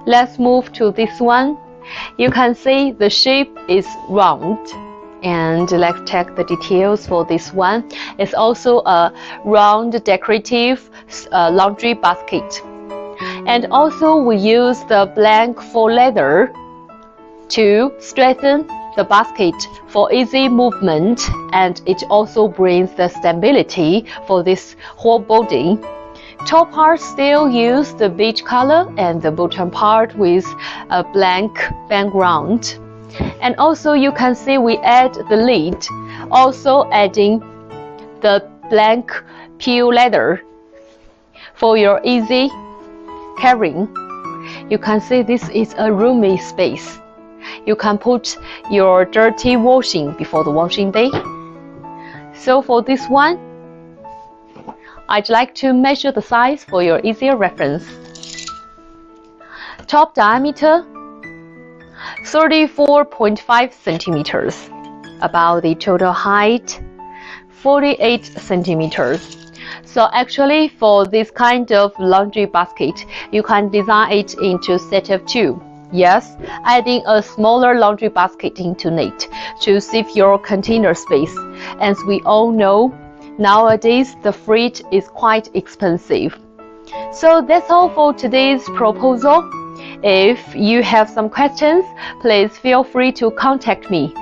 Let's move to this one. You can see the shape is round. And let's check the details for this one. It's also a round decorative laundry basket. And also we use the blank faux leather to strengthen the basket for easy movement, and it also brings the stability for this whole body. Top part still use the beige color and the bottom part with a blank background. And also you can see we add the lid, also adding the blank pure leather for your easy carrying. You can see this is a roomy space. You can put your dirty washing before the washing day. So for this one, I'd like to measure the size for your easier reference. Top diameter 34.5 centimeters. About the total height 48 centimeters. So actually for this kind of laundry basket, you can design it into set of two. Yes, adding a smaller laundry basket into it to save your container space. As we all know, nowadays the freight is quite expensive. So that's all for today's proposal. If you have some questions, please feel free to contact me.